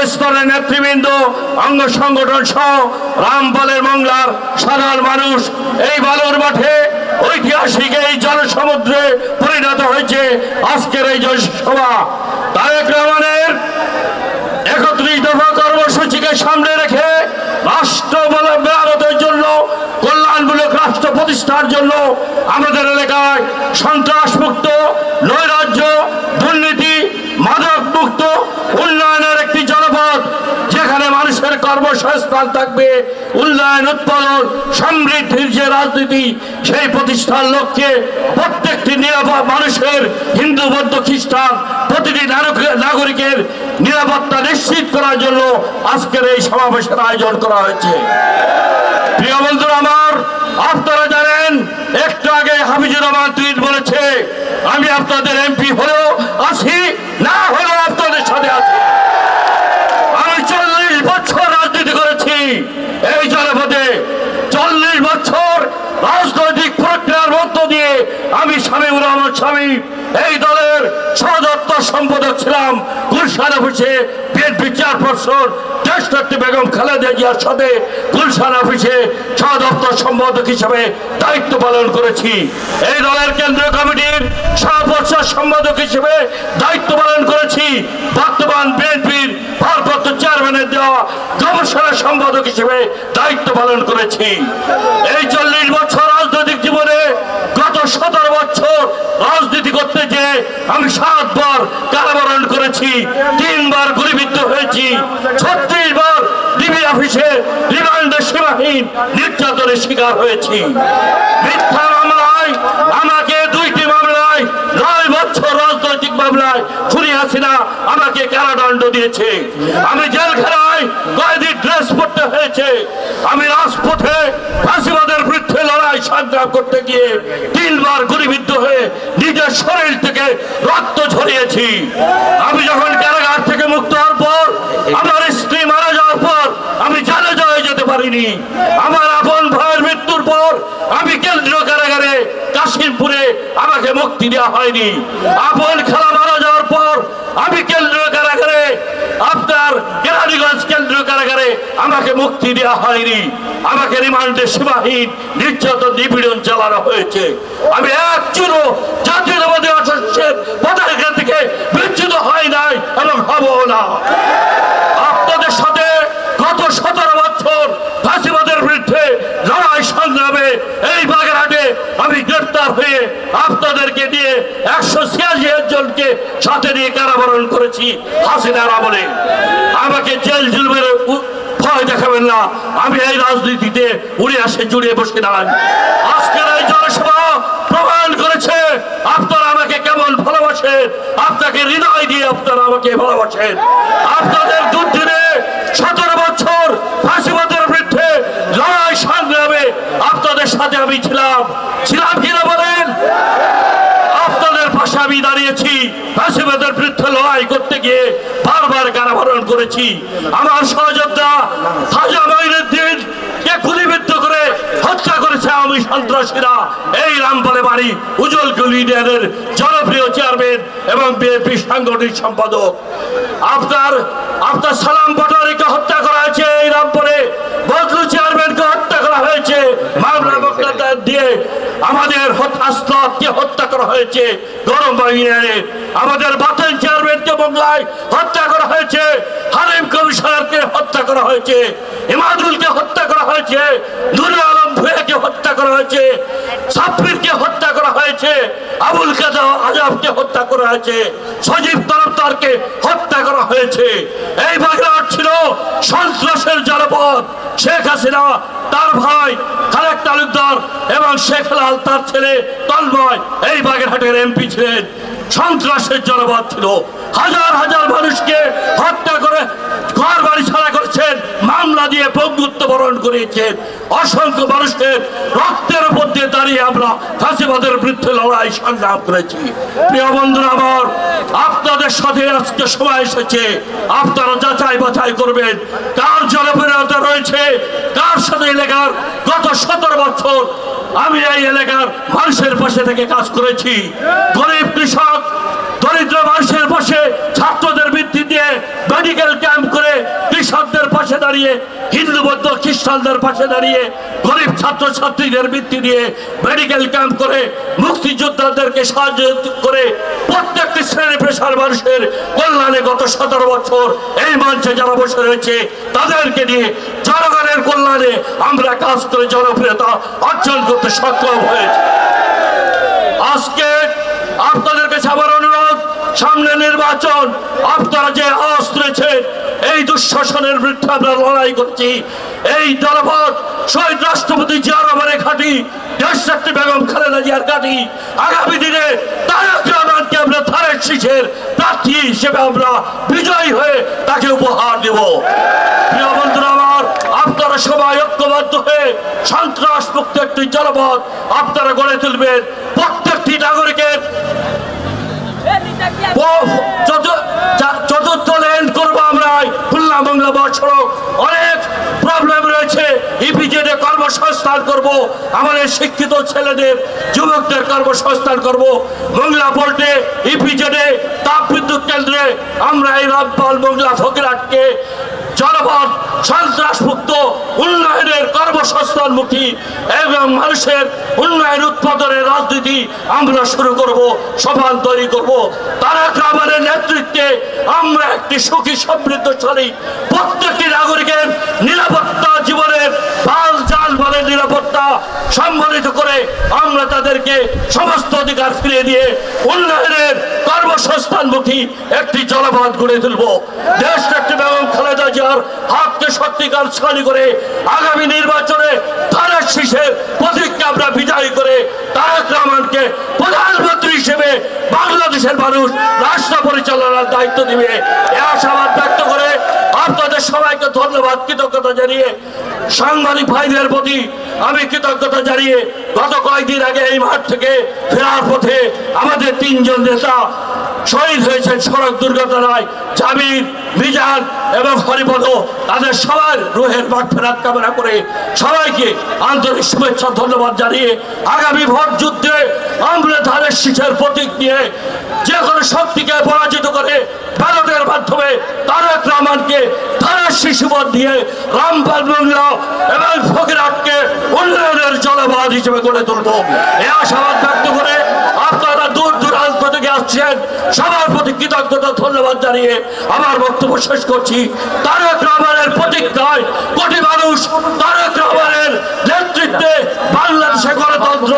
সর্বস্তরের নেতৃবৃন্দ, অঙ্গ সংগঠন সহ রামপালের মংলার সাধারণ মানুষ এই বালুর মাঠে ঐতিহাসিক এই জনসমুদ্রে পরিণত হয়েছে আজকের এই জনসভা। তারেক রহমানের ৩১ দফা কর্মসূচিকে সামনে রেখে রাষ্ট্র মেরামতের জন্য, কল্যাণমূলক রাষ্ট্র প্রতিষ্ঠার জন্য আমাদের এলাকায় সন্ত্রাস মুক্ত, নৈরাজ্য, দুর্নীতি, মাদক মুক্ত উন্নয়নের একটি জনপদ, যেখানে মানুষের কর্মসংস্থান থাকবে, উন্নয়ন, উৎপাদন, সমৃদ্ধির যে রাজনীতি, সেই প্রতিষ্ঠার লক্ষ্যে প্রত্যেকটি নিরাপদ মানুষের, হিন্দু, বৌদ্ধ, খ্রিস্টান, প্রতিটি নাগরিকের নিরাপত্তা নিশ্চিত করার জন্য আজকের এই সমাবেশের আয়োজন করা হয়েছে। প্রিয় বন্ধুরা আমার, আপনারা জানেন একটু আগে হাফিজুর রহমান টুইট বলেছে, আমি আপনাদের এমপি হলেও আছি, না হলেও আপনাদের সাথে আছি। আমি ৪০ বছর রাজনীতি করেছি এই জনপদে। ৪০ বছর রাজনৈতিক প্রক্রিয়ার মধ্য দিয়ে আমি শামীমুর রহমান শামীম এই দলের সদপ্তর সম্পাদক ছিলাম। গুলশান অফিসে বিএনপি চেয়ারপারসন দেশনেত্রী বেগম খালেদা জিয়ার সাথে গুলশান অফিসে সদপ্তর সম্পাদক হিসেবে দায়িত্ব পালন করেছি। এই দলের কেন্দ্রীয় কমিটির সহপরিষদ সম্পাদক হিসেবে দায়িত্ব পালন করেছি। বর্তমান বিএনপির ভারপ্রাপ্ত চেয়ারম্যানের দেওয়া গবেষণা সম্পাদক হিসেবে দায়িত্ব পালন করেছি। এই ৪০ বছর রাজনৈতিক জীবনে গত ১৭ বছর রাজনীতি করতে যে আমি ৭ বার কারাবরণ করেছি, ৩ বার গুলিবিদ্ধ হয়েছি, ৩৬ বার ডিবি অফিসে রিমান্ডে সীমাহীন নির্যাতনের শিকার হয়েছি। মিথ্যা মামলায় আমাকে ২টি মামলায় ৯ বছর রাজনৈতিক মামলায় খুনি হাসিনা আমাকে কারাদণ্ড দিয়েছে। আমি জেলখানায় কয়েদি ড্রেস পরতে হয়েছে। আমি রাজপথে ফাঁসিবাদের বিরুদ্ধে লড়াই সংগ্রাম করতে গিয়ে ৩ বার গুলিবিদ্ধ হয়ে নিজের শরীর থেকে রক্ত ঝরিয়েছি। আমি যখন কারাগার থেকে মুক্ত হওয়ার পর, আমার স্ত্রী মারা যাওয়ার পর আমি জানাজায় যেতে পারিনি। আমার আপন ভাইয়ের মৃত্যুর পর আমি কেন্দ্রীয় কারাগারে কাশিমপুরে আমাকে মুক্তি দেওয়া হয়নি। আপন খালা মারা যাওয়ার পর আমি কেন্দ্রীয় কারাগারে, আপনার কেরানীগঞ্জ কেন্দ্রীয় কারাগারে আমাকে মুক্তি দেওয়া হয়নি। আমাকে রিমান্ডে সীমাহীন নির্যাতন, নিপীড়ন চালানো হয়েছে। আমি একচুলো জাতীয়তাবাদী আদর্শের পতাকা থেকে বিচ্যুত হয় নাই এবং হব না। আপনাদের সাথে গত ১৭ বছর ফাঁসিবাদের বিরুদ্ধে লড়াই সংগ্রামে এই বাগেরহাটে আমি গ্রেপ্তার হয়ে আপনাদেরকে দিয়ে ১৮৬ জনকে সাথে নিয়ে কারাবরণ করেছি হাসিনার আমলে। আমাকে জেল জুলুমের ভয় দেখাবেন না। আমি এই রাজনীতিতে উড়ে আসে জুড়িয়ে বসে নাই। আজকের এই জনসভা প্রমাণ করেছে আপনারা আমাকে কেমন ভালোবাসেন। আপনাকে হৃদয় দিয়ে আপনারা আমাকে ভালোবাসেন। আপনাদের দুর্দিনে ১৭ বছর ফাঁসিবাদের বিরুদ্ধে লড়াই সংগ্রামে আপনাদের সাথে আমি ছিলাম কিনা বলেন? আপনাদের পাশে আমি দাঁড়িয়েছি। ফাঁসিবাদের বিরুদ্ধে লড়াই করতে গিয়ে বারবার কারাবরণ করেছি। আমার সহযোদ্ধা খাজা মঈনুদ্দিন কে গুলিবিদ্ধ করে হত্যা করেছে আওয়ামী সন্ত্রাসীরা। এই রামপালে বাড়ি উজ্জ্বল ইউনিয়নের জনপ্রিয় চেয়ারম্যান এবং বিএনপি সাংগঠনিক সম্পাদক আপনার সালাম পাটোয়ারিকে হত্যা করা হয়েছে। এই রামপালে বদলু চেয়ারম্যানকে হত্যা করা হয়েছে মামলা দিয়ে। আমাদের আসলামকে হত্যা করা হয়েছে গরম ইউনিয়নে। আমাদের বাতেন চেয়ারম্যানকে মামলায় হত্যা করা হয়েছে। হালিম কমিশনারকে হত্যা করা হয়েছে। ইমাদুলকে হত্যা করা হয়েছে। নুরুল আলম ভূঁইয়াকে হত্যা করা হয়েছে। সাফিরকে হত্যা করা হয়েছে। আবুল কাদের আজাবকে হত্যা করা হয়েছে। সজীব তরফদারকে হত্যা করা হয়েছে। এই বাগেরহাট ছিল সন্ত্রাসের জনপদ। শেখ হাসিনা, তার ভাই খালেক তালুকদার এবং শেখ লাল তার ছেলে তন্ময় এই বাগেরহাটের এমপি ছিলেন। সন্ত্রাসের জনপদ ছিল। হাজার হাজার মানুষকে হত্যা করে ঘর বাড়ি ছাড়া করেছেন, মামলা দিয়ে বন্ধুত্ব বরণ করিয়েছেন। অসংখ্য মানুষের রক্তের উপর দিয়ে দাঁড়িয়ে আমরা ফাঁসিবাদের বিরুদ্ধে লড়াই সংগ্রাম করেছি। প্রিয় বন্ধুরা আমার, আপনাদের সাথে আজকে সময় এসেছে আপনারা যাচাই বাছাই করবেন কার জনপ্রিয়তা রয়েছে, কার সাথে এলাকার গত ১৭ বছর আমি এই এলাকার মানুষের পাশে থেকে কাজ করেছি। গরিব কৃষক দরিদ্র মানুষের পাশে ছাত্রদের বৃত্তি দিয়ে মেডিকেল ক্যাম্প করে দাঁড়িয়ে, হিন্দু বৌদ্ধ খ্রিস্টানদের পাশে দাঁড়িয়ে, গরিব ছাত্রছাত্রীদের বৃত্তি দিয়ে, মেডিকেল ক্যাম্প করে, মুক্তিযোদ্ধাদেরকে সাহায্য করে, প্রত্যেকটি শ্রেণী পেশার মানুষের কল্যাণে গত 17 বছর এই মঞ্চে যারা বসে রয়েছে তাদেরকে নিয়ে জনগণের কল্যাণে আমরা কাজ করে জনপ্রিয়তা অর্জন করতে সক্ষম হয়েছে। আজকে আপনাদের কাছে আমার অনুরোধ, সামনে নির্বাচন, আপনারা যে আওয়াজ তুলেছেন এই দুঃশাসনের বিরুদ্ধে আমরা লড়াই করছি। এই জনপদ শহীদ রাষ্ট্রপতি জিয়া রহমানের ঘাঁটি, দেশনেত্রী বেগম খালেদা জিয়ার ঘাঁটি। আগামী দিনে তারেক রহমানকে আমরা ধানের শীষের প্রার্থী হিসেবে আমরা বিজয়ী হয়ে তাকে উপহার দেব। প্রিয় বন্ধুরা আমার, আপনারা সবাই ঐক্যবদ্ধ হয়ে সন্ত্রাস মুক্ত একটি জনপদ আপনারা গড়ে তুলবেন। প্রত্যেকটি নাগরিকের চতুর্থ লেন করবো আমরা। খুলনা বাংলা মহাসড়ক অনেক প্রবলেম রয়েছে। ইপিজেডে কর্মসংস্থান করব, আমাদের শিক্ষিত ছেলেদের যুবকদের কর্মসংস্থান করব। মংলা পোর্টে, ইপিজেডে, তাপবিদ্যুৎ কেন্দ্রে আমরা এই রামপাল, মংলা, ফকিরহাটকে জনপদ সন্ত্রাসমুক্ত উন্নয়নের কর্মসংস্থানমুখী এবং মানুষের উন্নয়ন উৎপাদনের রাজনীতি আমরা শুরু করব, সোপান তৈরি করব। তারেক রহমানের নেতৃত্বে আমরা একটি সুখী সমৃদ্ধশালী প্রত্যেকটি নাগরিকের নিরাপত্তা, জীবনের বাল জাল মালের নিরাপত্তা সম্মানিত করে আমরা তাদেরকে সমস্ত অধিকার ফিরিয়ে দিয়ে উন্নয়নের কর্মসংস্থানমুখী একটি জনপদ গড়ে তুলব। দেশনেত্রী বেগম খালেদা জিয়ার হাতকে সত্যিকার ছানি করে আগামী নির্বাচনে ধানের শীষের প্রতীককে আমরা বিজয়ী করে তারেক রহমানকে প্রধানমন্ত্রী হিসেবে বাংলাদেশের মানুষ রাষ্ট্র পরিচালনার দায়িত্ব দিবে এ আশাবাদ ব্যক্ত করে আপনাদের সবাইকে ধন্যবাদ, কৃতজ্ঞতা জানিয়ে সাংবাদিক ভাইদের প্রতি আমি কৃতজ্ঞতা জানিয়ে গত কয়েকদিন আগে এই মাঠ থেকে ফেরার পথে আমাদের 3 জন নেতা শহীদ হয়েছেন সড়ক দুর্ঘটনায়। জামির, মিজান এবং হরিপদ, তাদের সবার রুহের মাগফিরাত কামনা করে সবাইকে আন্তরিক শুভেচ্ছা ধন্যবাদ জানিয়ে আগামী ভোট যুদ্ধে আমরা ধানের শীষের প্রতীক নিয়ে যে কোনো শক্তিকে পরাজিত করে ব্যালটের মাধ্যমে তারেক রহমানকে ধানের শীষ ভোট দিয়ে রামপাল, মংলা এবং ফকিরহাটকে উন্নয়নের জনপদ হিসেবে গড়ে তুলব এ আশাবাদ ব্যক্ত করে আপনারা দূর দূরান্ত থেকে আসছেন সবার প্রতি কৃতজ্ঞতা ধন্যবাদ জানিয়ে আমার বক্তব্য শেষ করছি। তারেক রহমানের প্রতিজ্ঞায় কোটি মানুষ তারেক রহমানের নেতৃত্বে বাংলাদেশে গণতন্ত্র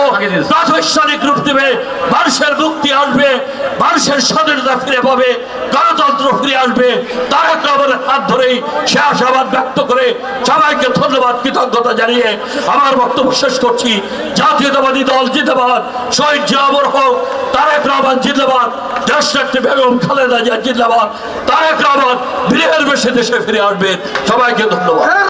প্রাতিষ্ঠানিক রূপ দেবে, মানুষের মুক্তি আসবে, মানুষের স্বাধীনতা ফিরে পাবে, গণতন্ত্র ফিরে আসবে। তারেক রহমানের হাত ধরেই সে আশাবাদ ব্যক্ত করে সবাইকে ধন্যবাদ, কৃতজ্ঞতা জানিয়ে আমার বক্তব্য শেষ করছি। জাতীয়তাবাদী দল জিন্দাবাদ, শহীদ জিয়া অমর হোক, তারেক রহমান জিন্দাবাদ, দেশনেত্রী বেগম খালেদা জিয়া জিন্দাবাদ। তারেক রহমান বীরের বেশে দেশে ফিরে আসবেন। সবাইকে ধন্যবাদ।